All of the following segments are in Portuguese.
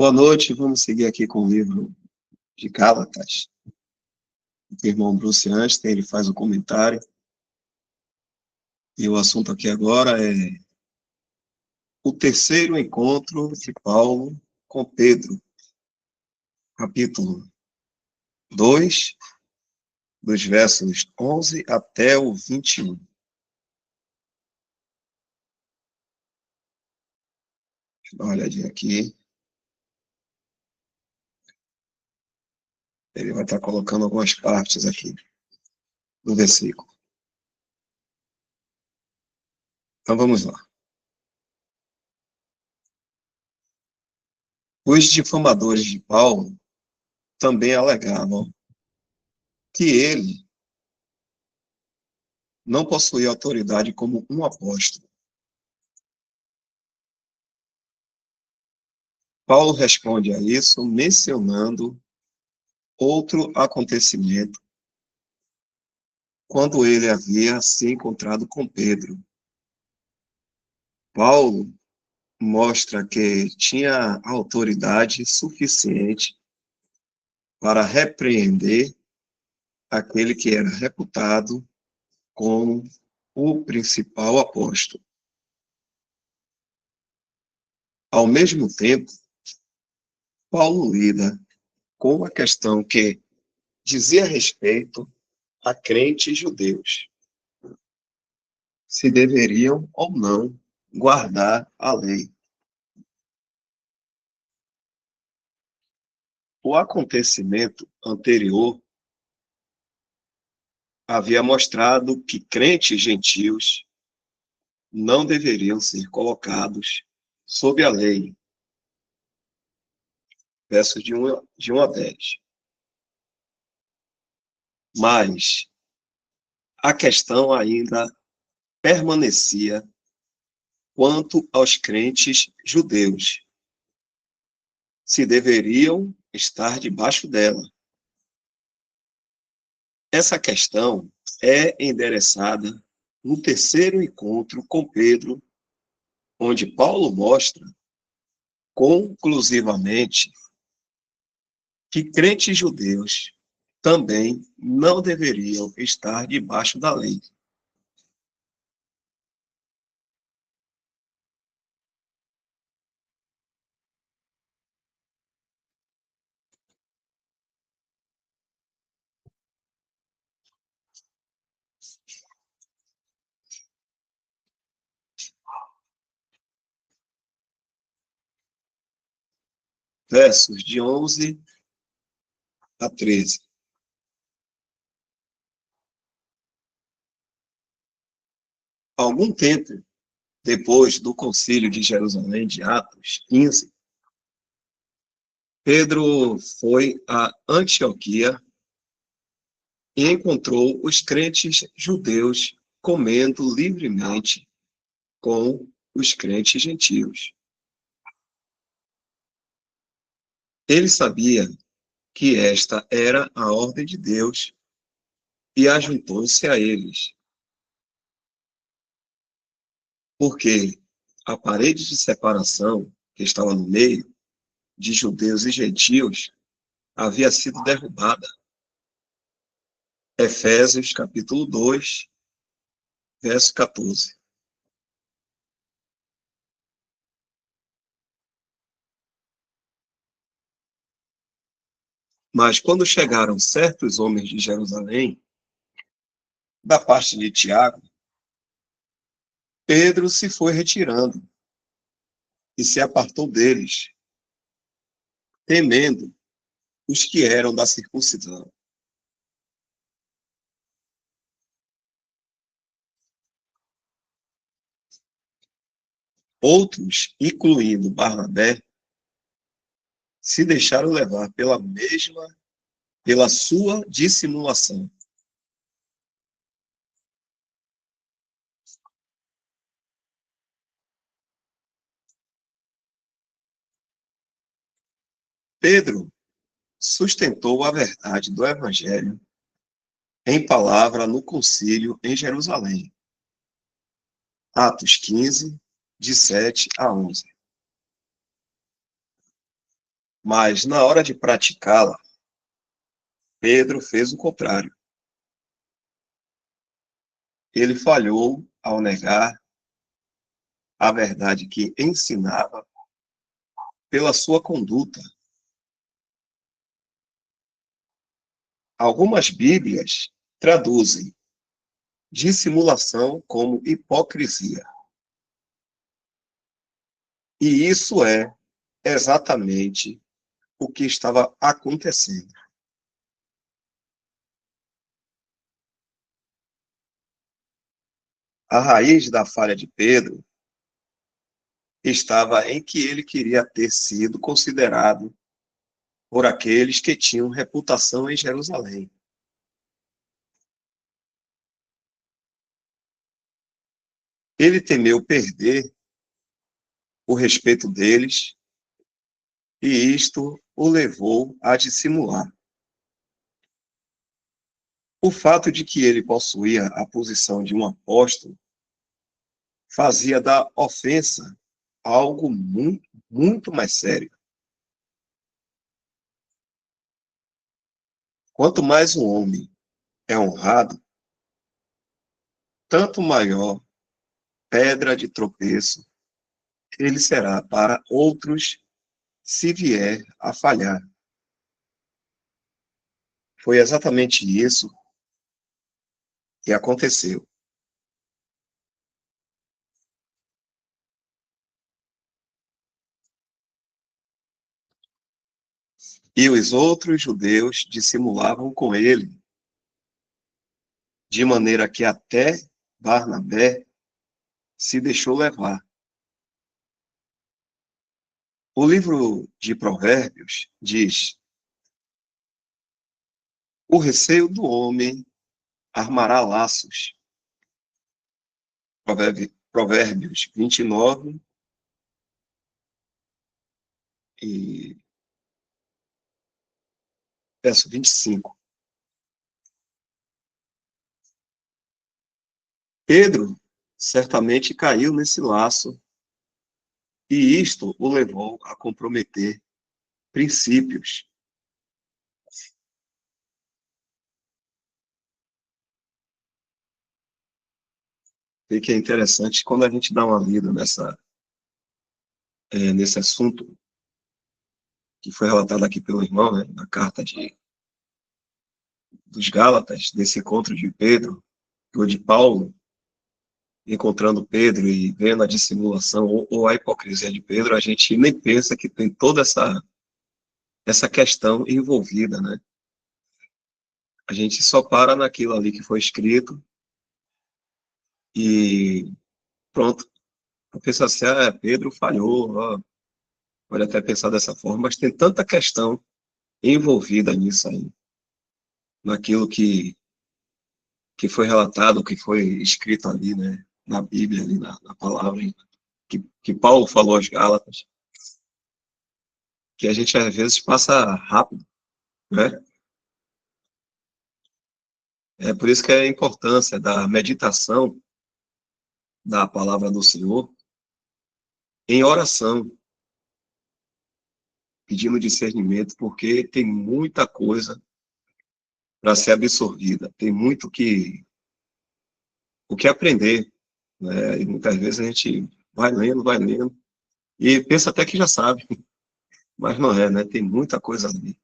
Boa noite, vamos seguir aqui com o livro de Gálatas. O irmão Bruce Anstey, ele faz o comentário. E o assunto aqui agora é o terceiro encontro de Paulo com Pedro. Capítulo 2, dos versos 11 até o 21. Deixa eu dar uma olhadinha aqui. Ele vai estar colocando algumas partes aqui do versículo. Então vamos lá. Os difamadores de Paulo também alegavam que ele não possuía autoridade como um apóstolo. Paulo responde a isso mencionando outro acontecimento quando ele havia se encontrado com Pedro. Paulo mostra que tinha autoridade suficiente para repreender aquele que era reputado como o principal apóstolo. Ao mesmo tempo, Paulo lida com uma questão que dizia respeito a crentes judeus, se deveriam ou não guardar a lei. O acontecimento anterior havia mostrado que crentes gentios não deveriam ser colocados sob a lei. Versos de 1 a 10. Mas a questão ainda permanecia quanto aos crentes judeus, se deveriam estar debaixo dela. Essa questão é endereçada no terceiro encontro com Pedro, onde Paulo mostra conclusivamente que crentes judeus também não deveriam estar debaixo da lei. Versos de 11 a 13. Algum tempo depois do Concílio de Jerusalém, de Atos 15, Pedro foi a Antioquia e encontrou os crentes judeus comendo livremente com os crentes gentios. Ele sabia que esta era a ordem de Deus e ajuntou-se a eles, porque a parede de separação que estava no meio de judeus e gentios havia sido derrubada. Efésios, capítulo 2, verso 14. Mas quando chegaram certos homens de Jerusalém, da parte de Tiago, Pedro se foi retirando e se apartou deles, temendo os que eram da circuncisão. Outros, incluindo Barnabé, se deixaram levar pela sua dissimulação. Pedro sustentou a verdade do Evangelho em palavra no concílio em Jerusalém. Atos 15, de 7 a 11. Mas na hora de praticá-la, Pedro fez o contrário. Ele falhou ao negar a verdade que ensinava pela sua conduta. Algumas Bíblias traduzem dissimulação como hipocrisia. E isso é exatamente o que estava acontecendo. A raiz da falha de Pedro estava em que ele queria ter sido considerado por aqueles que tinham reputação em Jerusalém. Ele temeu perder o respeito deles e isto o levou a dissimular. O fato de que ele possuía a posição de um apóstolo fazia da ofensa algo muito, muito mais sério. Quanto mais um homem é honrado, tanto maior pedra de tropeço ele será para outros se vier a falhar. Foi exatamente isso que aconteceu. E os outros judeus dissimulavam com ele, de maneira que até Barnabé se deixou levar. O livro de Provérbios diz: o receio do homem armará laços. Provérbios 29 e verso 25. Pedro certamente caiu nesse laço e isto o levou a comprometer princípios. E que é interessante quando a gente dá uma lida nesse assunto que foi relatado aqui pelo irmão, né, na carta dos Gálatas, desse encontro de Pedro, ou de Paulo, encontrando Pedro e vendo a dissimulação ou a hipocrisia de Pedro, a gente nem pensa que tem toda essa questão envolvida, né? A gente só para naquilo ali que foi escrito e pronto. Pensa assim, Pedro falhou, ó, pode até pensar dessa forma, mas tem tanta questão envolvida nisso aí, naquilo que foi relatado, que foi escrito ali, né, na Bíblia, ali na palavra, que Paulo falou aos Gálatas, que a gente às vezes passa rápido, né? É por isso que é a importância da meditação da palavra do Senhor em oração, pedindo discernimento, porque tem muita coisa para ser absorvida, tem muito o que aprender, né? E muitas vezes a gente vai lendo, e pensa até que já sabe, mas não é, né? Tem muita coisa ali.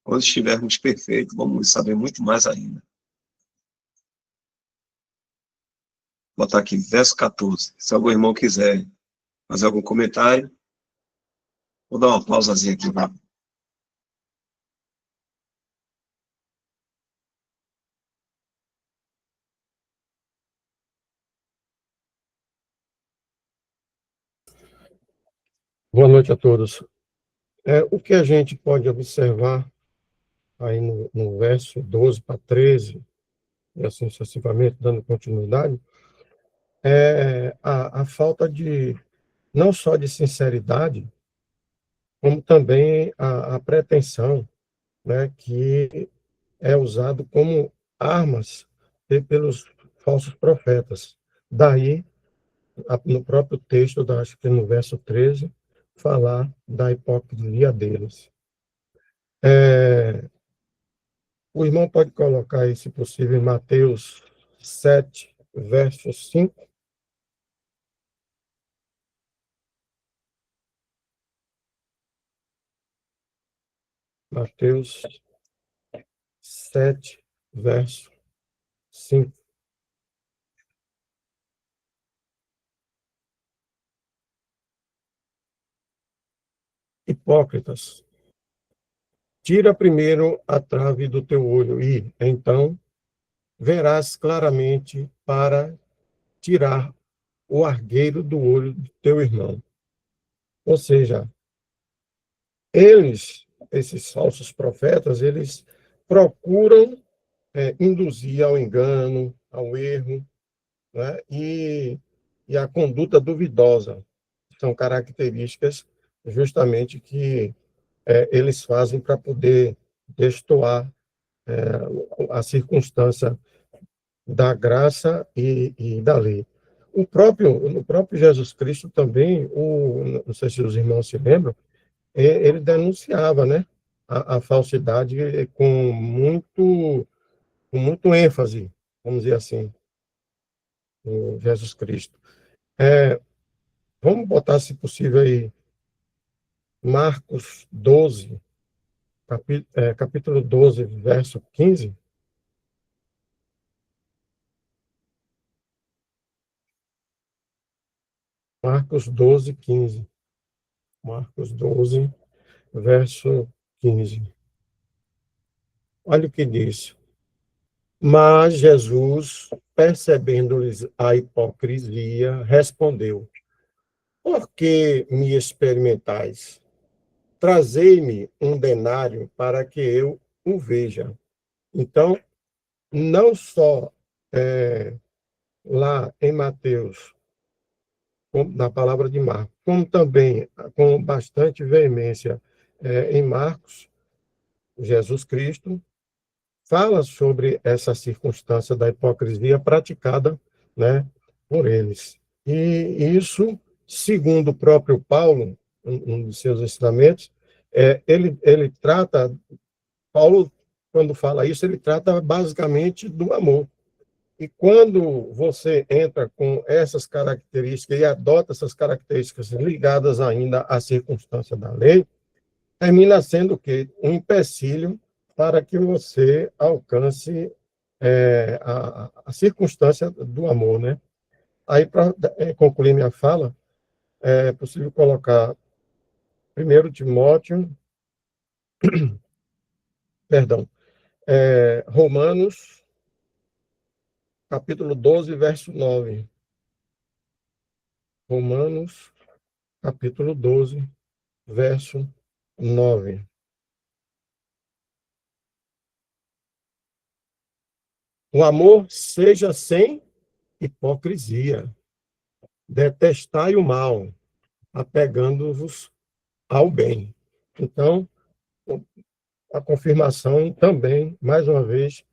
Quando estivermos perfeitos, vamos saber muito mais ainda. Vou botar aqui, verso 14. Se algum irmão quiser fazer algum comentário, vou dar uma pausazinha aqui. Tá? Boa noite a todos. O que a gente pode observar aí no verso 12 para 13, e assim sucessivamente, dando continuidade, é a falta de, não só de sinceridade, como também a pretensão, né, que é usado como armas pelos falsos profetas. Daí, no próprio texto, acho que no verso 13, falar da hipocrisia deles. O irmão pode colocar aí, se possível, em Mateus 7, verso 5. Mateus 7, verso 5. Hipócritas, tira primeiro a trave do teu olho e, então, verás claramente para tirar o argueiro do olho do teu irmão. Ou seja, esses falsos profetas, eles procuram induzir ao engano, ao erro, né? E a conduta duvidosa. São características justamente que eles fazem para poder destoar a circunstância da graça e da lei. O próprio Jesus Cristo também, não sei se os irmãos se lembram, ele denunciava, né, a falsidade com muito ênfase, vamos dizer assim, o Jesus Cristo. Vamos botar, se possível, aí, Marcos 12, capítulo 12, verso 15. Marcos 12, 15. Marcos 12, verso 15. Olha o que diz. Mas Jesus, percebendo-lhes a hipocrisia, respondeu: Por que me experimentais? Trazei-me um denário para que eu o veja. Então, não só lá em Mateus, na palavra de Marcos, como também com bastante veemência em Marcos, Jesus Cristo fala sobre essa circunstância da hipocrisia praticada, né, por eles. E isso, segundo o próprio Paulo, um dos seus ensinamentos, ele trata, Paulo, quando fala isso, ele trata basicamente do amor. E quando você entra com essas características e adota essas características ligadas ainda à circunstância da lei, termina sendo o quê? Um empecilho para que você alcance a circunstância do amor, né? Aí, para concluir minha fala, é possível colocar 1 Timóteo, perdão, Romanos, capítulo 12, verso 9. Romanos, capítulo 12, verso 9. O amor seja sem hipocrisia. Detestai o mal, apegando-vos ao bem. Então, a confirmação também, mais uma vez,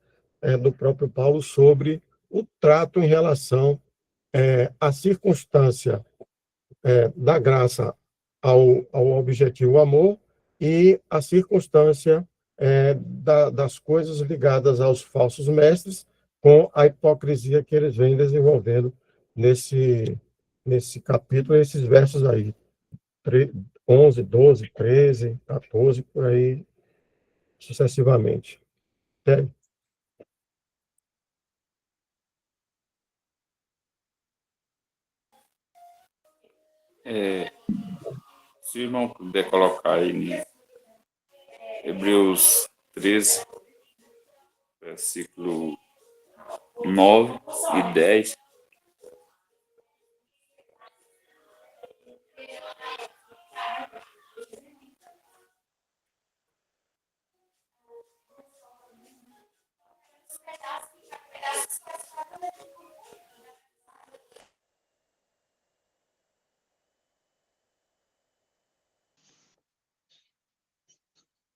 do próprio Paulo sobre o trato em relação à circunstância da graça ao objetivo amor e a circunstância das coisas ligadas aos falsos mestres com a hipocrisia que eles vêm desenvolvendo nesse capítulo, esses versos aí, 11, 12, 13, 14, por aí, sucessivamente. É, Se o irmão puder colocar aí em Hebreus 13, versículo 9 e 10.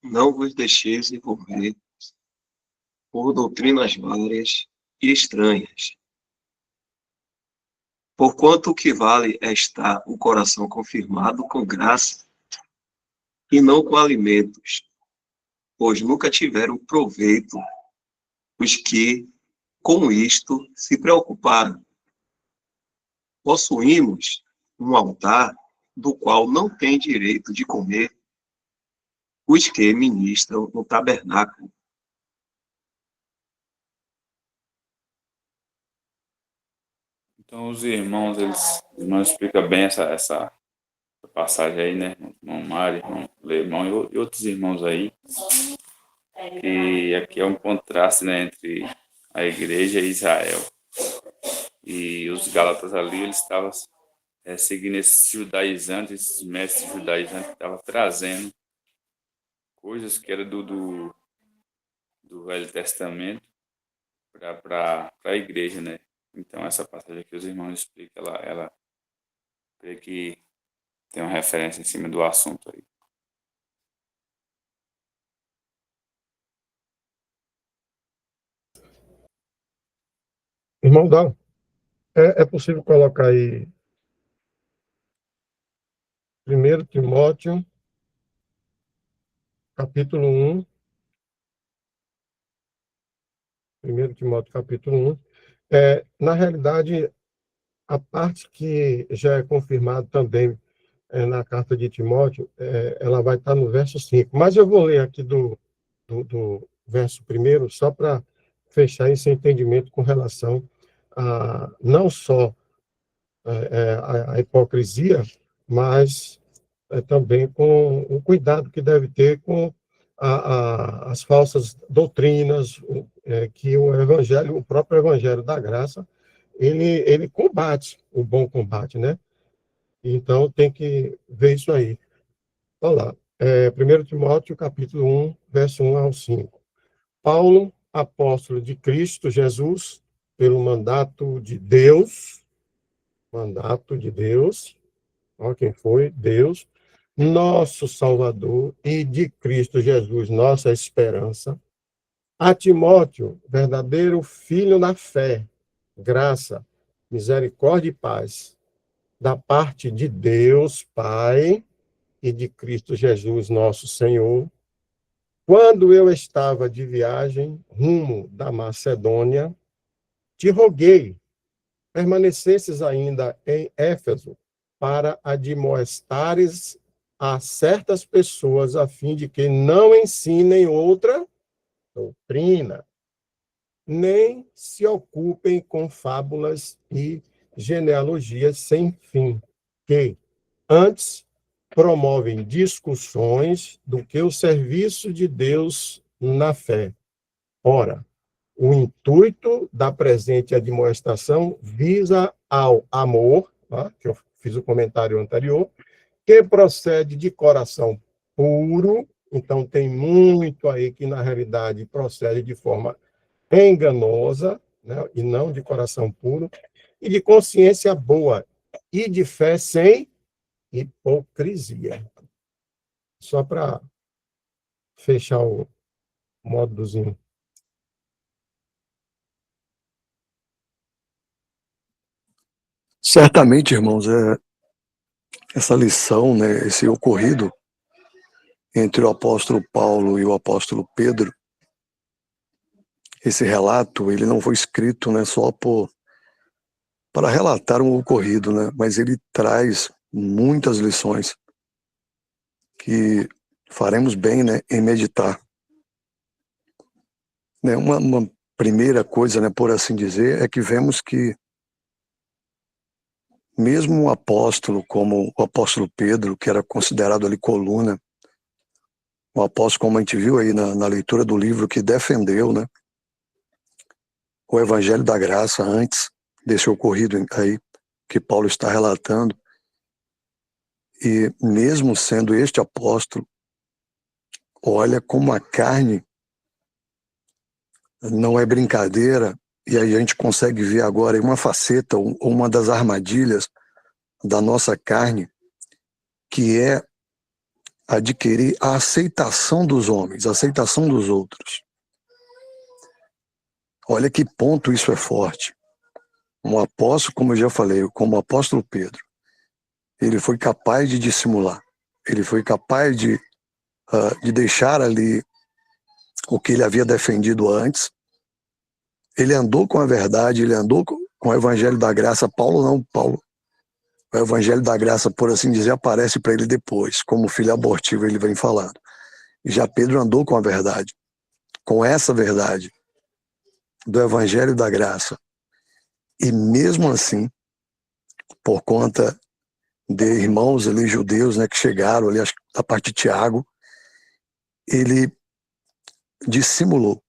Não vos deixeis envolver por doutrinas várias e estranhas. Porquanto o que vale é estar o coração confirmado com graça e não com alimentos, pois nunca tiveram proveito os que com isto se preocuparam. Possuímos um altar do qual não tem direito de comer os que ministram no tabernáculo. Então, os irmãos explicam bem essa passagem aí, né? Irmão Mário, irmão Leirmão e outros irmãos aí, que aqui é um contraste, né, entre a igreja e Israel. E os Gálatas ali, eles estavam seguindo esses judaizantes, esses mestres judaizantes que estavam trazendo coisas que eram do Velho Testamento para a igreja, né? Então, essa passagem que os irmãos explicam, ela creio que tem uma referência em cima do assunto aí. Irmão Dal, é possível colocar aí 1 Timóteo, capítulo 1, 1 Timóteo, capítulo 1. Na realidade, a parte que já é confirmada também na carta de Timóteo, ela vai estar no verso 5. Mas eu vou ler aqui do verso 1, só para fechar esse entendimento com relação a não só a hipocrisia, mas também com o cuidado que deve ter com as falsas doutrinas que o próprio Evangelho da Graça, ele combate o bom combate, né? Então, tem que ver isso aí. Olha lá, 1 Timóteo, capítulo 1, verso 1 ao 5. Paulo, apóstolo de Cristo Jesus, pelo mandato de Deus, olha quem foi, Deus, nosso Salvador, e de Cristo Jesus, nossa esperança, a Timóteo, verdadeiro filho na fé, graça, misericórdia e paz, da parte de Deus, Pai, e de Cristo Jesus, nosso Senhor. Quando eu estava de viagem rumo da Macedônia, te roguei, permanecesses ainda em Éfeso, para admoestares a certas pessoas, a fim de que não ensinem outra doutrina, nem se ocupem com fábulas e genealogias sem fim, que, antes, promovem discussões do que o serviço de Deus na fé. Ora, o intuito da presente admoestação visa ao amor, tá? Que eu fiz o comentário anterior, que procede de coração puro. Então, tem muito aí que, na realidade, procede de forma enganosa, né? E não de coração puro, e de consciência boa, e de fé sem hipocrisia. Só para fechar o módulozinho. Certamente, irmãos, essa lição, né, esse ocorrido entre o apóstolo Paulo e o apóstolo Pedro, esse relato, ele não foi escrito, né, só para relatar um ocorrido, né, mas ele traz muitas lições que faremos bem, né, em meditar. Né, uma primeira coisa, né, por assim dizer, é que vemos que mesmo um apóstolo como o apóstolo Pedro, que era considerado ali coluna, um apóstolo, como a gente viu aí na leitura do livro, que defendeu, né, o Evangelho da Graça antes desse ocorrido aí que Paulo está relatando. E mesmo sendo este apóstolo, olha como a carne não é brincadeira, e aí a gente consegue ver agora uma faceta, uma das armadilhas da nossa carne, que é adquirir a aceitação dos homens, a aceitação dos outros. Olha que ponto isso é forte. Um apóstolo, como eu já falei, como o apóstolo Pedro, ele foi capaz de dissimular, ele foi capaz de deixar ali o que ele havia defendido antes. Ele andou com a verdade, ele andou com o evangelho da graça. Paulo não, Paulo. O evangelho da graça, por assim dizer, aparece para ele depois, como filho abortivo ele vem falando. E já Pedro andou com a verdade, com essa verdade do evangelho da graça. E mesmo assim, por conta de irmãos ali judeus, né, que chegaram ali, acho que a partir de Tiago, ele dissimulou.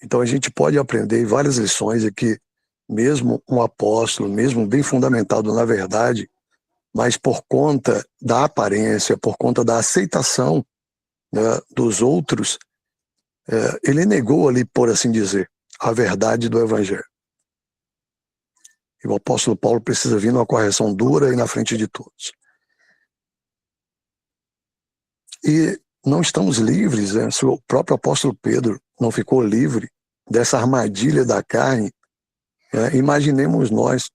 Então a gente pode aprender várias lições aqui, mesmo um apóstolo, mesmo bem fundamentado na verdade, mas por conta da aparência, por conta da aceitação, né, dos outros, ele negou ali, por assim dizer, a verdade do evangelho. E o apóstolo Paulo precisa vir numa correção dura e na frente de todos. E não estamos livres, né? Se o próprio apóstolo Pedro não ficou livre dessa armadilha da carne, imaginemos nós.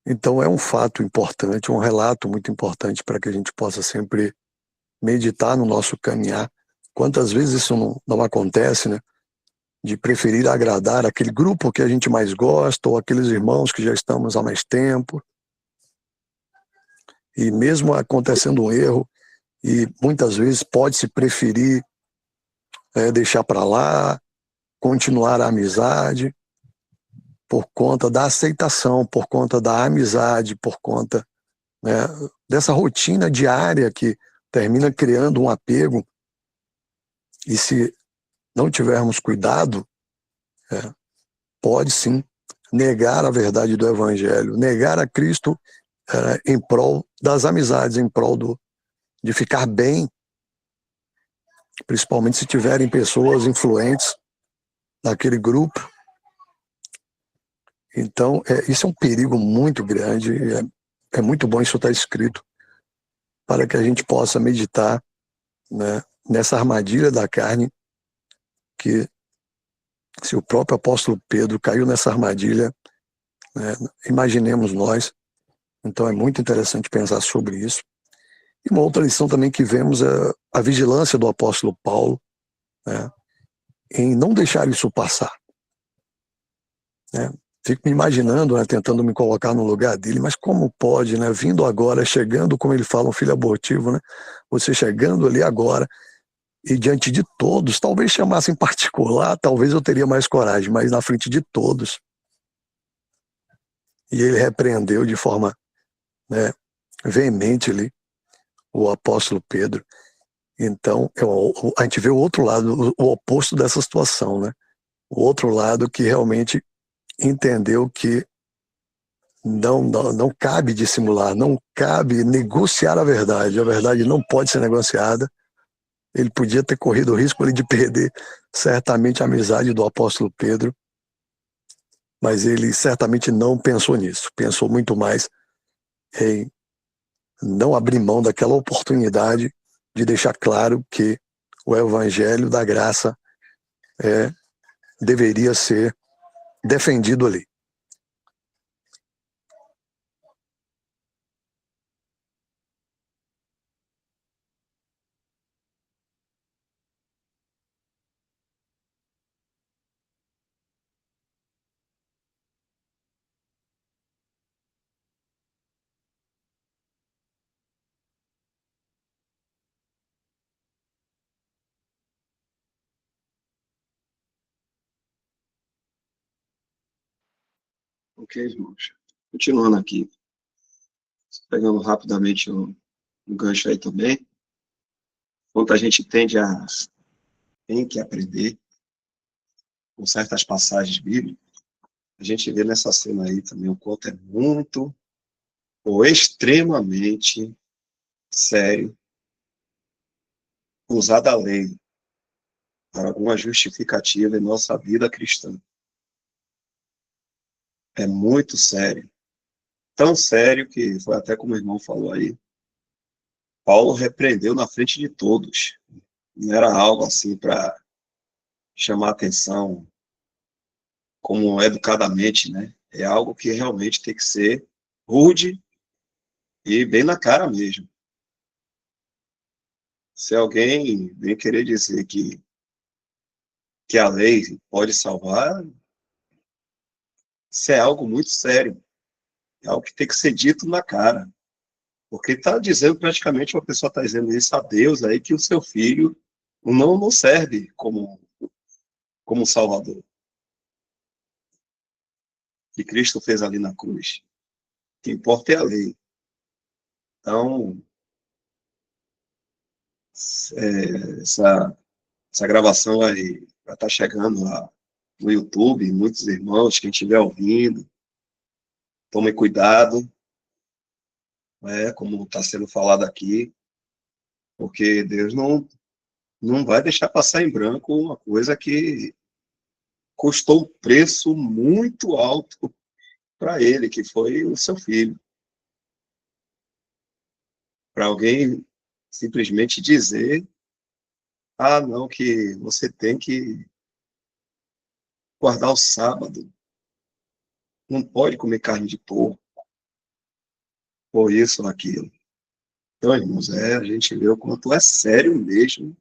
Então é um fato importante, um relato muito importante para que a gente possa sempre meditar no nosso caminhar. Quantas vezes isso não acontece, né? De preferir agradar aquele grupo que a gente mais gosta ou aqueles irmãos que já estamos há mais tempo. E mesmo acontecendo um erro, e muitas vezes pode-se preferir deixar para lá, continuar a amizade, por conta da aceitação, por conta da amizade, por conta, né, dessa rotina diária que termina criando um apego. E se não tivermos cuidado, pode sim negar a verdade do evangelho, negar a Cristo em prol das amizades, em prol de ficar bem, principalmente se tiverem pessoas influentes naquele grupo. Então, isso é um perigo muito grande, é muito bom isso estar escrito, para que a gente possa meditar, né, nessa armadilha da carne, que se o próprio apóstolo Pedro caiu nessa armadilha, né, imaginemos nós. Então é muito interessante pensar sobre isso. E uma outra lição também que vemos é a vigilância do apóstolo Paulo, né, em não deixar isso passar. Né? Fico me imaginando, né, tentando me colocar no lugar dele, mas como pode, né, vindo agora, chegando, como ele fala, um filho abortivo, né, você chegando ali agora, e diante de todos, talvez chamasse em particular, talvez eu teria mais coragem, mas na frente de todos. E ele repreendeu de forma, né, veemente ali o apóstolo Pedro. Então, a gente vê o outro lado, o oposto dessa situação, né? O outro lado que realmente entendeu que não cabe dissimular, não cabe negociar a verdade não pode ser negociada. Ele podia ter corrido o risco de perder certamente a amizade do apóstolo Pedro, mas ele certamente não pensou nisso, pensou muito mais em não abrir mão daquela oportunidade de deixar claro que o evangelho da graça deveria ser defendido ali. Ok, irmãos. Continuando aqui, pegando rapidamente o gancho aí também, quanto a gente tem que aprender com certas passagens bíblicas, a gente vê nessa cena aí também o quanto é muito ou extremamente sério usar da lei para alguma justificativa em nossa vida cristã. É muito sério. Tão sério que foi até como o irmão falou aí. Paulo repreendeu na frente de todos. Não era algo assim para chamar atenção como educadamente, né? É algo que realmente tem que ser rude e bem na cara mesmo. Se alguém vem querer dizer que a lei pode salvar, isso é algo muito sério. É algo que tem que ser dito na cara. Porque está dizendo, praticamente, uma pessoa está dizendo isso a Deus aí, que o seu filho não serve como Salvador. Que Cristo fez ali na cruz. O que importa é a lei. Então, essa gravação vai estar chegando lá no YouTube, muitos irmãos, quem estiver ouvindo, tomem cuidado, como está sendo falado aqui, porque Deus não vai deixar passar em branco uma coisa que custou um preço muito alto para ele, que foi o seu filho. Para alguém simplesmente dizer, não, que você tem que guardar o sábado, não pode comer carne de porco, ou isso ou aquilo. Então, irmãos, a gente vê o quanto é sério mesmo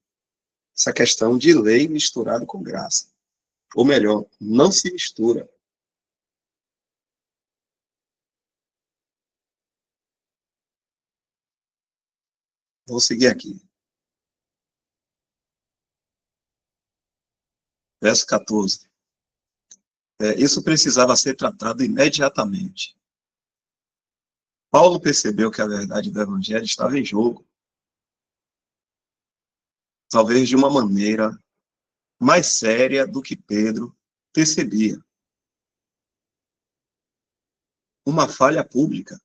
essa questão de lei misturada com graça. Ou melhor, não se mistura. Vou seguir aqui. Verso 14. Isso precisava ser tratado imediatamente. Paulo percebeu que a verdade do Evangelho estava em jogo, talvez de uma maneira mais séria do que Pedro percebia. Uma falha pública,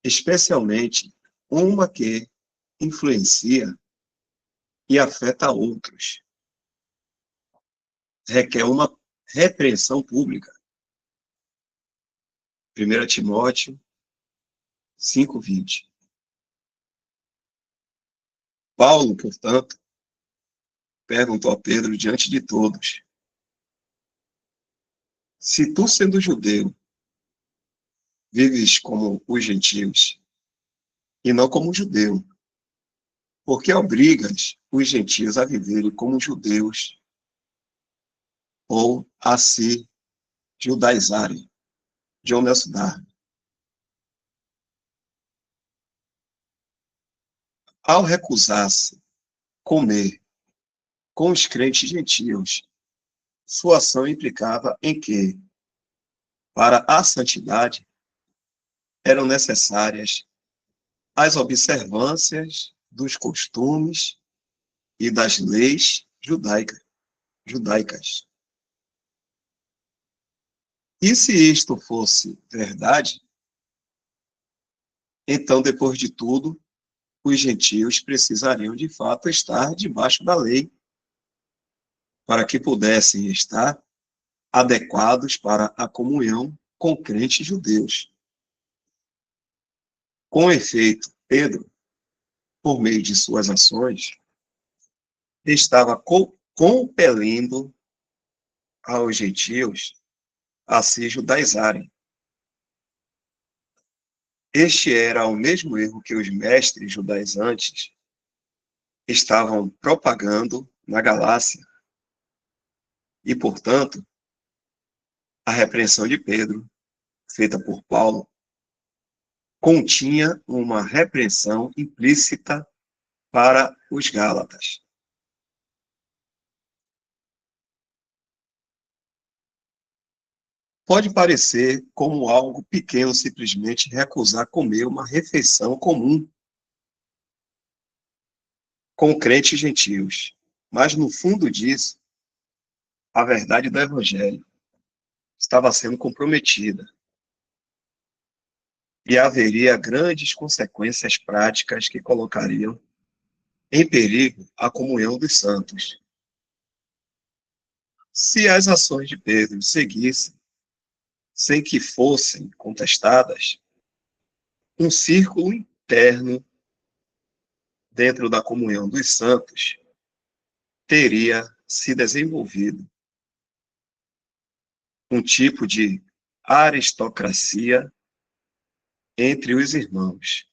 especialmente uma que influencia e afeta outros, requer uma repreensão pública. 1 Timóteo 5:20. Paulo, portanto, perguntou a Pedro diante de todos: se tu, sendo judeu, vives como os gentios e não como judeu, por que obrigas os gentios a viverem como judeus ou a se judaizarem? John Nelson Darby. Ao recusar-se comer com os crentes gentios, sua ação implicava em que, para a santidade, eram necessárias as observâncias dos costumes e das leis judaicas. E se isto fosse verdade, então, depois de tudo, os gentios precisariam de fato estar debaixo da lei, para que pudessem estar adequados para a comunhão com crentes judeus. Com efeito, Pedro, por meio de suas ações, estava compelindo aos gentios a se judaizarem. Este era o mesmo erro que os mestres judaizantes estavam propagando na Galácia. E, portanto, a repreensão de Pedro, feita por Paulo, continha uma repreensão implícita para os Gálatas. Pode parecer como algo pequeno simplesmente recusar comer uma refeição comum com crentes gentios, mas no fundo disso, a verdade do Evangelho estava sendo comprometida e haveria grandes consequências práticas que colocariam em perigo a comunhão dos santos. Se as ações de Pedro seguissem sem que fossem contestadas, um círculo interno dentro da comunhão dos santos teria se desenvolvido um tipo de aristocracia entre os irmãos.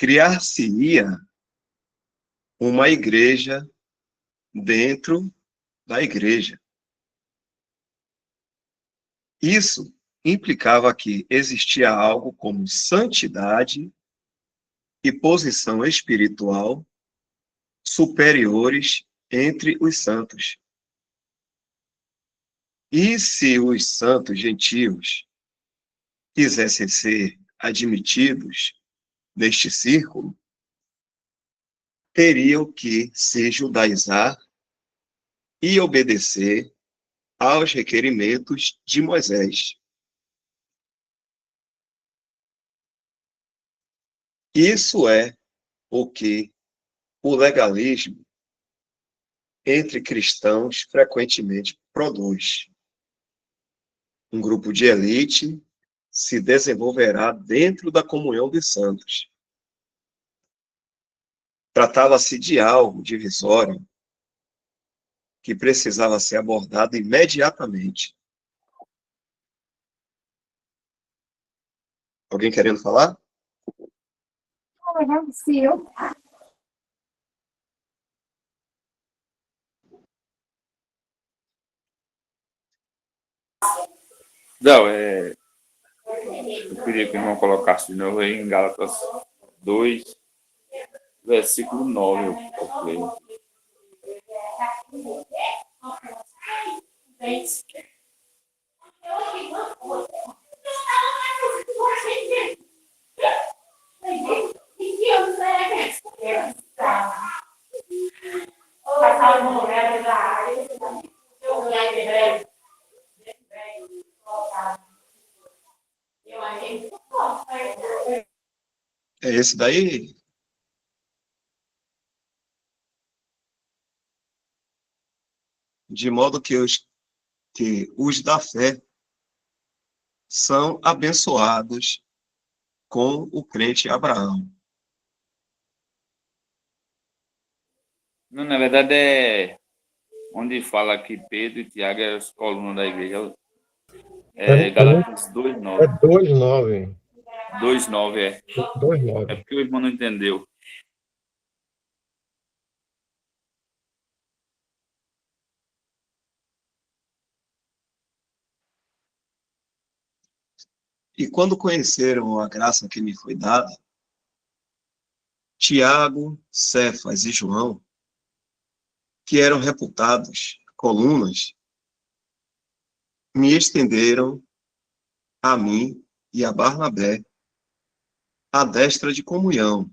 criar-se-ia uma igreja dentro da igreja. Isso implicava que existia algo como santidade e posição espiritual superiores entre os santos. E se os santos gentios quisessem ser admitidos neste círculo, teriam que se judaizar e obedecer aos requerimentos de Moisés. Isso é o que o legalismo entre cristãos frequentemente produz. Um grupo de elite se desenvolverá dentro da comunhão dos santos. Tratava-se de algo divisório que precisava ser abordado imediatamente. Alguém querendo falar? Não, eu queria que o irmão colocasse de novo aí em Gálatas 2, versículo 9. Eu creio. É esse daí? De modo que os da fé são abençoados com o crente Abraão. Não, na verdade é onde fala que Pedro e Tiago eram as colunas da igreja. Gálatas 2:9. É 2:9. 2:9 é. É 2:9. porque o irmão não entendeu. E quando conheceram a graça que me foi dada, Tiago, Cefas e João, que eram reputados colunas, me estenderam a mim e a Barnabé a destra de comunhão,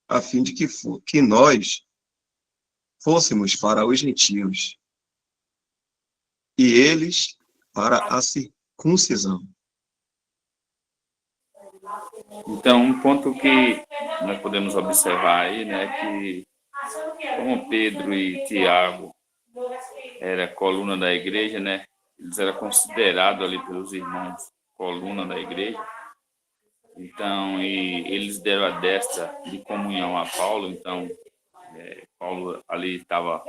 a fim de que nós fôssemos para os gentios e eles para a circuncisão. Então, um ponto que nós podemos observar aí, né, que como Pedro e Tiago era coluna da igreja, né, eles eram considerados ali pelos irmãos coluna da igreja. Então, e eles deram a destra de comunhão a Paulo. Então, Paulo ali estava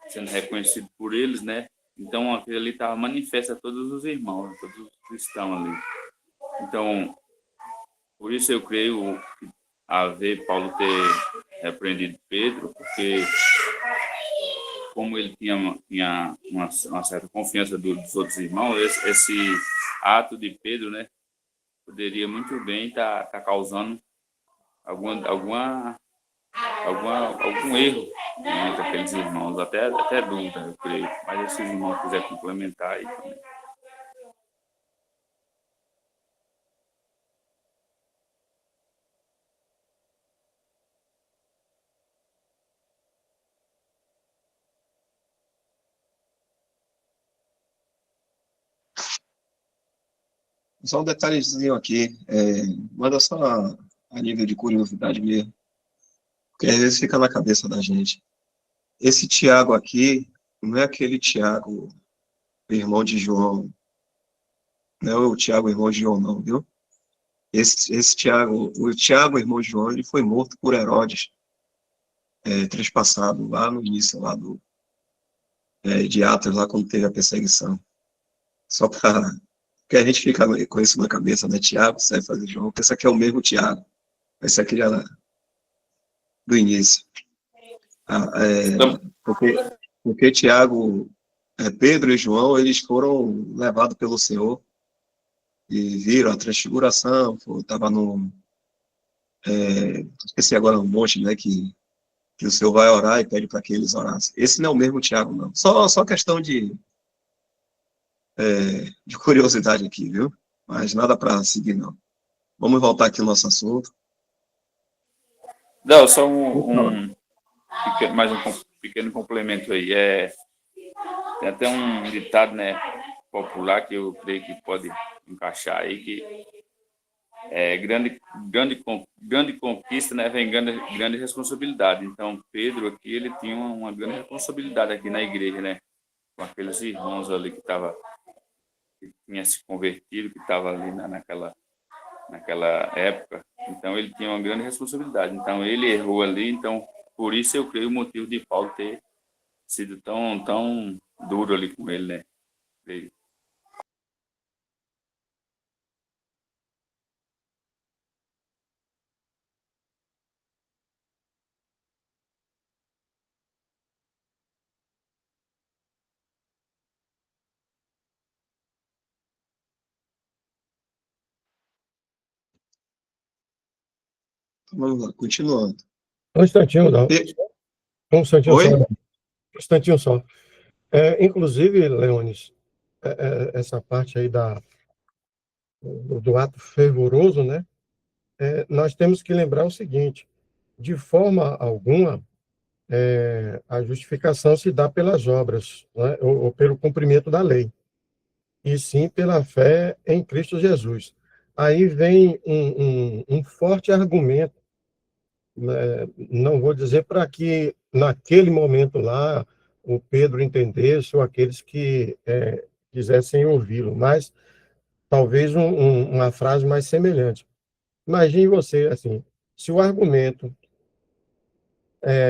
sendo reconhecido por eles, né? Então, aquilo ali estava manifesto a todos os irmãos, a todos os cristãos ali. Então, por isso eu creio a ver Paulo ter repreendido Pedro, porque como ele tinha uma certa confiança dos outros irmãos, esse ato de Pedro, né, poderia muito bem estar causando algum erro entre aqueles irmãos, até dúvida, eu creio. Mas se os irmãos quiserem complementar aí também. Só um detalhezinho aqui, manda só a nível de curiosidade mesmo, porque às vezes fica na cabeça da gente. Esse Tiago aqui não é aquele Tiago, irmão de João, não é o Tiago, irmão de João, não, viu? Esse Tiago, o Tiago, irmão de João, ele foi morto por Herodes, trespassado lá no início lá de Atos, lá quando teve a perseguição. Só para... Porque a gente fica com isso na cabeça, né? Tiago, Cefas e João, pensa que é o mesmo Tiago. Esse aqui já do início. Porque Tiago, Pedro e João, eles foram levados pelo Senhor e viram a transfiguração, estava no... esqueci agora um monte, né, que o Senhor vai orar e pede para que eles orassem. Esse não é o mesmo Tiago, não. Só questão de curiosidade aqui, viu? Mas nada para seguir, não. Vamos voltar aqui ao nosso assunto. Não, só mais um pequeno complemento aí. Tem até um ditado, né, popular que eu creio que pode encaixar aí, que grande conquista, né, vem grande responsabilidade. Então, Pedro aqui, ele tinha uma grande responsabilidade aqui na igreja, né, com aqueles irmãos ali que tinha se convertido, que estava ali naquela época. Então, ele tinha uma grande responsabilidade. Então, ele errou ali. Então, por isso eu creio o motivo de Paulo ter sido tão duro ali com ele, né? Creio. Então, vamos lá, continuando. Um instantinho, não. Um instantinho Oi? só. Um instantinho só. Inclusive, Leones, essa parte aí do ato fervoroso, né? Nós temos que lembrar o seguinte: de forma alguma, a justificação se dá pelas obras, né? ou pelo cumprimento da lei, e sim pela fé em Cristo Jesus. Aí vem um forte argumento, né? Não vou dizer para que naquele momento lá o Pedro entendesse ou aqueles que quisessem ouvi-lo, mas talvez uma frase mais semelhante. Imagine você, assim, se o argumento,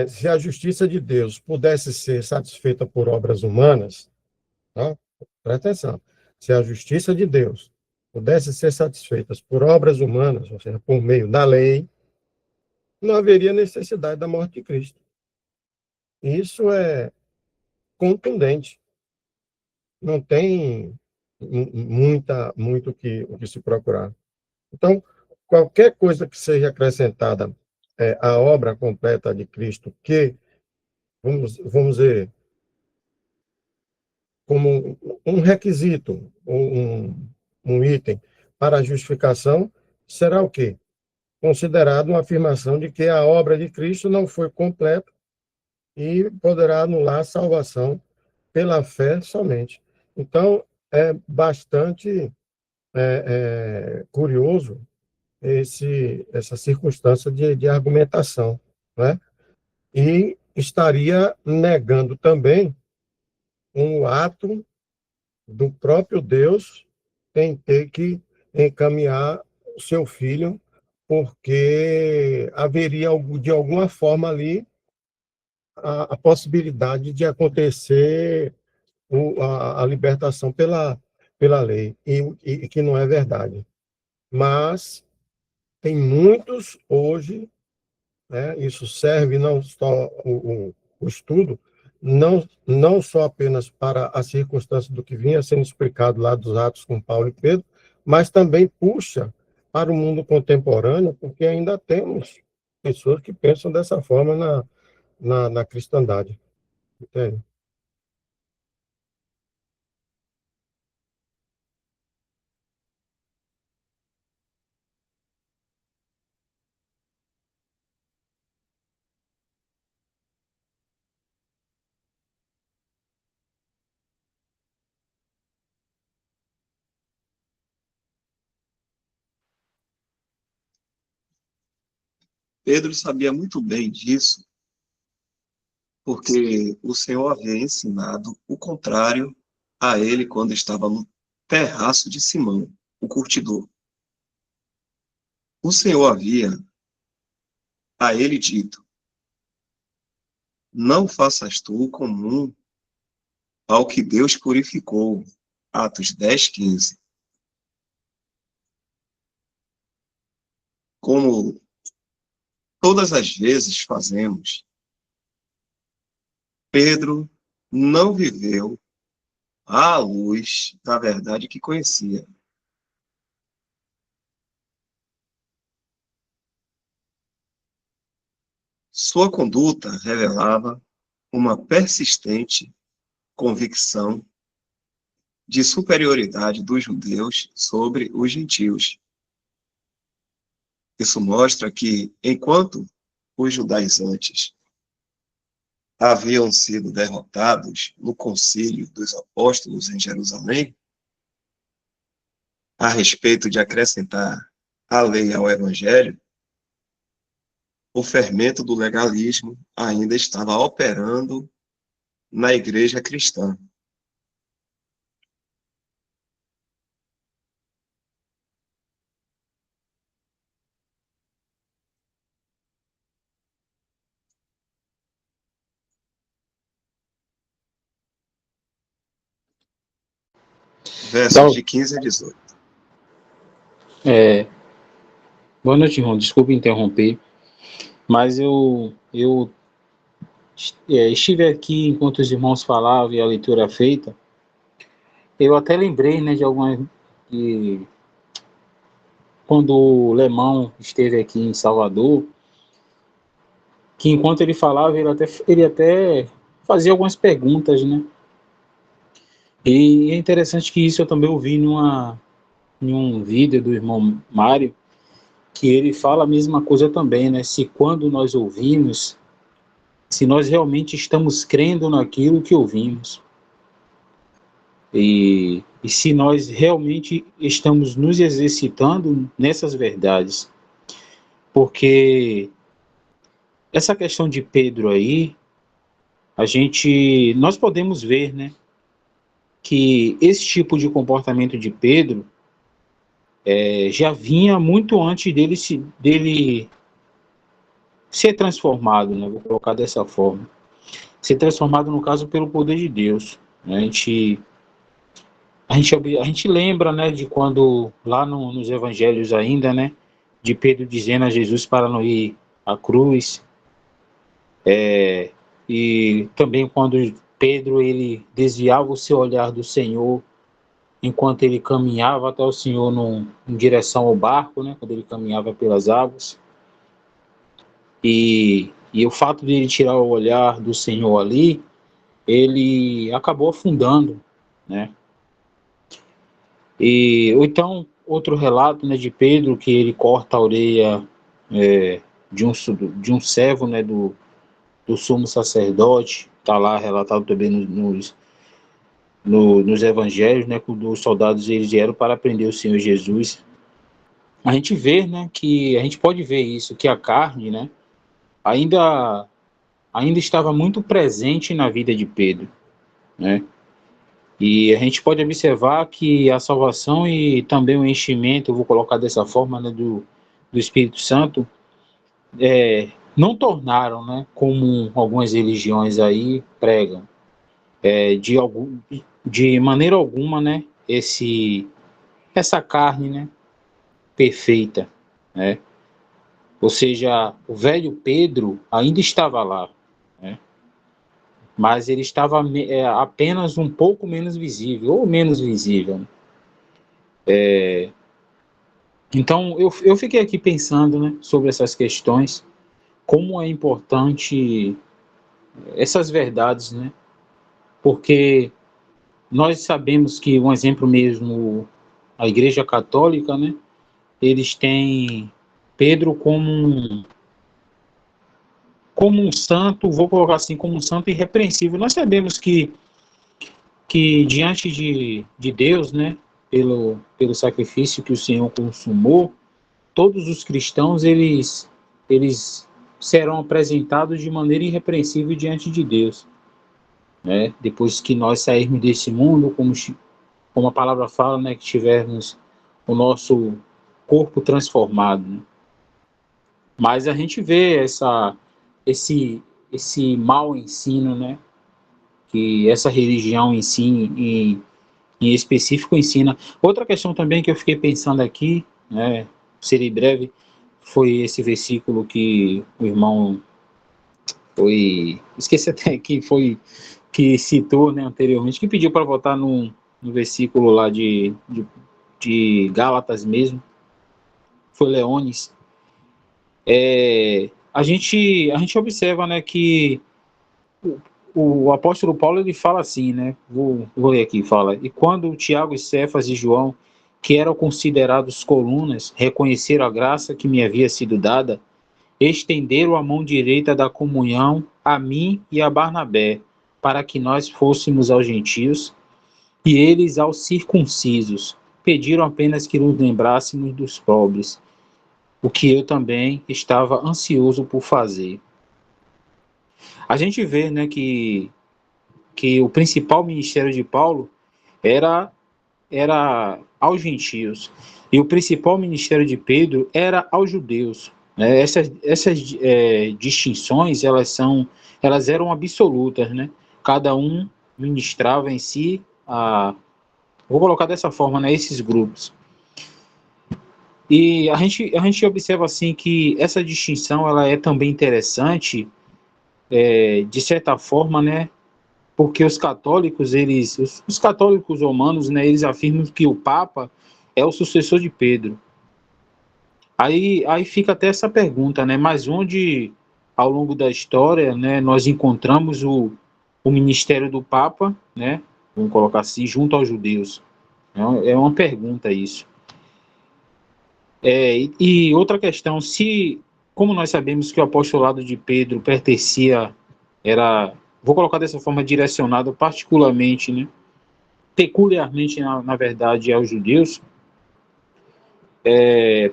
se a justiça de Deus pudesse ser satisfeita por obras humanas, tá? Presta atenção, se a justiça de Deus pudesse ser satisfeita por obras humanas, ou seja, por meio da lei, não haveria necessidade da morte de Cristo. Isso é contundente. Não tem muito o que se procurar. Então, qualquer coisa que seja acrescentada à obra completa de Cristo, que, vamos dizer, como um requisito, um item para a justificação, será o quê? Considerado uma afirmação de que a obra de Cristo não foi completa e poderá anular a salvação pela fé somente. Então, é bastante curioso essa circunstância de argumentação, né? E estaria negando também um ato do próprio Deus em ter que encaminhar o seu filho, porque haveria, de alguma forma ali, a possibilidade de acontecer a libertação pela lei, e que não é verdade. Mas tem muitos hoje, né, isso serve não só o estudo, não só apenas para a circunstância do que vinha sendo explicado lá dos Atos com Paulo e Pedro, mas também puxa para o mundo contemporâneo, porque ainda temos pessoas que pensam dessa forma na cristandade. Entende? Pedro sabia muito bem disso, porque o Senhor havia ensinado o contrário a ele quando estava no terraço de Simão, o curtidor. O Senhor havia a ele dito: não faças tu o comum ao que Deus purificou. Atos 10:15. Como todas as vezes fazemos, Pedro não viveu à luz da verdade que conhecia. Sua conduta revelava uma persistente convicção de superioridade dos judeus sobre os gentios. Isso mostra que, enquanto os judaizantes haviam sido derrotados no concílio dos apóstolos em Jerusalém, a respeito de acrescentar a lei ao evangelho, o fermento do legalismo ainda estava operando na igreja cristã. Versos de 15 a 18. Boa noite, irmão. Desculpe interromper, mas eu estive aqui enquanto os irmãos falavam e a leitura era feita. Eu até lembrei, né, de algumas... quando o Lemão esteve aqui em Salvador, que enquanto ele falava, ele até fazia algumas perguntas, né? E é interessante que isso eu também ouvi em um vídeo do irmão Mário, que ele fala a mesma coisa também, né? Se quando nós ouvimos, se nós realmente estamos crendo naquilo que ouvimos. E se nós realmente estamos nos exercitando nessas verdades. Porque essa questão de Pedro aí, nós podemos ver, né, que esse tipo de comportamento de Pedro já vinha muito antes dele ser transformado, né, vou colocar dessa forma. Ser transformado, no caso, pelo poder de Deus. Né? A gente lembra, né, de quando, lá nos evangelhos ainda, né, de Pedro dizendo a Jesus para não ir à cruz, e também quando Pedro, ele desviava o seu olhar do Senhor, enquanto ele caminhava até o Senhor em direção ao barco, né, quando ele caminhava pelas águas, e o fato de ele tirar o olhar do Senhor ali, ele acabou afundando, né. Ou então, outro relato, né, de Pedro, que ele corta a orelha de um servo, né, do sumo sacerdote, está lá relatado também nos evangelhos, né, quando os soldados eles vieram para prender o Senhor Jesus. A gente vê, né, que a gente pode ver isso, que a carne, né, ainda estava muito presente na vida de Pedro, né. E a gente pode observar que a salvação e também o enchimento, eu vou colocar dessa forma, né, do Espírito Santo, não tornaram, né, como algumas religiões aí pregam, de maneira alguma, né, essa carne, né, perfeita, né? Ou seja, o velho Pedro ainda estava lá, né? Mas ele estava apenas um pouco menos visível, ou menos visível. Então, eu fiquei aqui pensando, né, sobre essas questões, como é importante essas verdades, né? Porque nós sabemos que, um exemplo mesmo, a Igreja Católica, né, eles têm Pedro como um santo, vou colocar assim, como um santo irrepreensível. Nós sabemos que diante de Deus, né, pelo sacrifício que o Senhor consumou, todos os cristãos, eles serão apresentados de maneira irrepreensível diante de Deus. Né? Depois que nós sairmos desse mundo, como a palavra fala, né, que tivermos o nosso corpo transformado. Né? Mas a gente vê esse mau ensino, né, que essa religião em si, em específico, ensina. Outra questão também que eu fiquei pensando aqui, né, serei breve, foi esse versículo que o irmão esqueci até quem foi que citou, né, anteriormente, que pediu para votar no versículo lá de Gálatas mesmo, foi Leones. A gente observa, né, que o apóstolo Paulo, ele fala assim, né, vou ler aqui, fala: e quando Tiago, Cefas e João, que eram considerados colunas, reconheceram a graça que me havia sido dada, estenderam a mão direita da comunhão a mim e a Barnabé, para que nós fôssemos aos gentios, e eles aos circuncisos. Pediram apenas que nos lembrássemos dos pobres, o que eu também estava ansioso por fazer. A gente vê, né, que o principal ministério de Paulo era aos gentios, e o principal ministério de Pedro era aos judeus. Né? Essas distinções, elas eram absolutas, né? Cada um ministrava em si, vou colocar dessa forma, né, esses grupos. E a gente observa assim que essa distinção ela é também interessante, de certa forma, né? Porque os católicos, os católicos romanos, né, eles afirmam que o Papa é o sucessor de Pedro. Aí fica até essa pergunta, né? Mas onde, ao longo da história, né, nós encontramos o ministério do Papa, né? Vamos colocar assim, junto aos judeus. É uma pergunta isso. E outra questão, como nós sabemos que o apostolado de Pedro vou colocar dessa forma, direcionado particularmente, né, peculiarmente, na verdade, aos judeus,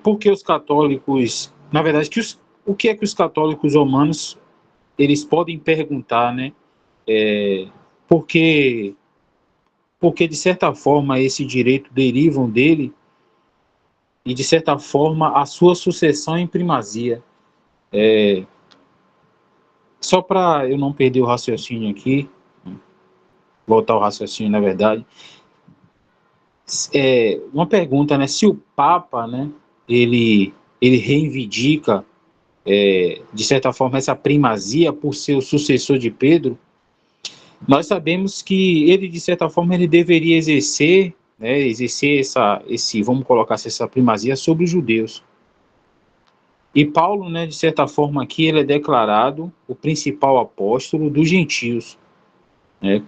porque os católicos, na verdade, o que é que os católicos romanos, eles podem perguntar, né, porque, de certa forma, esse direito derivam dele, e, de certa forma, a sua sucessão em primazia. Só para eu não perder o raciocínio aqui, voltar ao raciocínio, na verdade, uma pergunta, né? Se o Papa, né, ele reivindica, de certa forma, essa primazia por ser o sucessor de Pedro, nós sabemos que ele, de certa forma, ele deveria exercer, né, vamos colocar assim, essa primazia sobre os judeus. E Paulo, né, de certa forma, aqui ele é declarado o principal apóstolo dos gentios, né?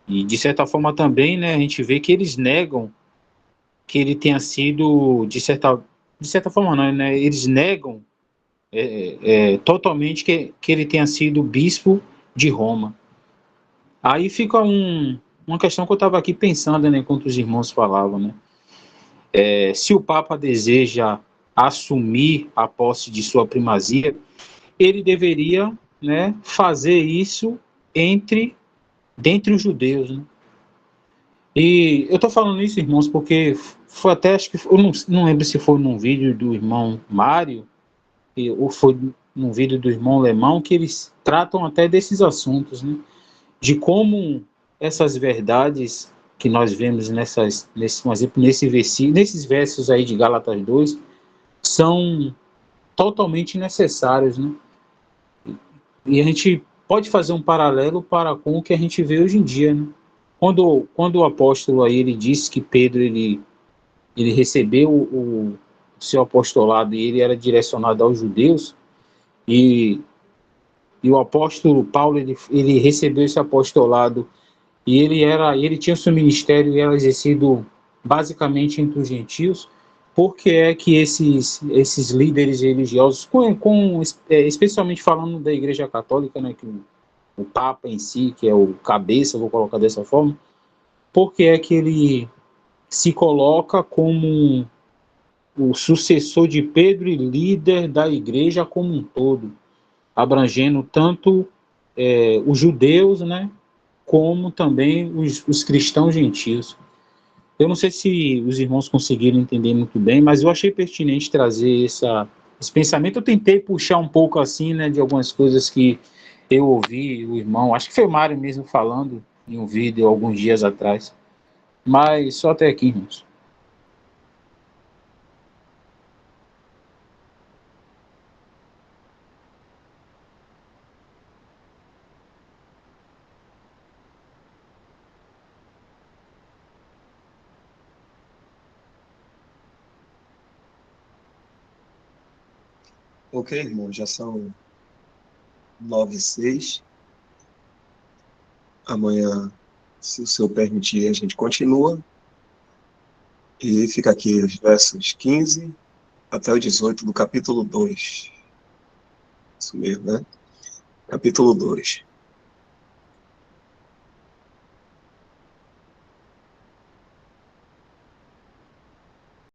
E, de certa forma, também, né, a gente vê que eles negam que ele tenha sido, de certa forma, não, né, eles negam totalmente que ele tenha sido bispo de Roma. Aí fica uma questão que eu estava aqui pensando, né, enquanto os irmãos falavam, né? Se o Papa deseja assumir a posse de sua primazia, ele deveria, né, fazer isso dentre os judeus, né? E eu estou falando isso, irmãos, porque foi até, acho que, eu não lembro se foi num vídeo do irmão Mário, ou foi num vídeo do irmão Lemão, que eles tratam até desses assuntos, né? De como essas verdades que nós vemos nesses versos aí de Gálatas 2 são totalmente necessários, né? E a gente pode fazer um paralelo com o que a gente vê hoje em dia, né? Quando o apóstolo aí ele disse que Pedro ele recebeu o seu apostolado e ele era direcionado aos judeus, e o apóstolo Paulo ele recebeu esse apostolado e ele tinha seu ministério e era exercido basicamente entre os gentios. Por que é que esses líderes religiosos, especialmente falando da Igreja Católica, né, que o Papa em si, que é o cabeça, vou colocar dessa forma, por que é que ele se coloca como o sucessor de Pedro e líder da igreja como um todo, abrangendo tanto os judeus, né, como também os cristãos gentios? Eu não sei se os irmãos conseguiram entender muito bem, mas eu achei pertinente trazer esse pensamento. Eu tentei puxar um pouco assim, né, de algumas coisas que eu ouvi o irmão, acho que foi o Mário mesmo falando em um vídeo alguns dias atrás. Mas só até aqui, irmãos. Ok, irmão, já são 9h06. Amanhã, se o Senhor permitir, a gente continua. E fica aqui os versos 15 até o 18 do capítulo 2. Isso mesmo, né? Capítulo 2.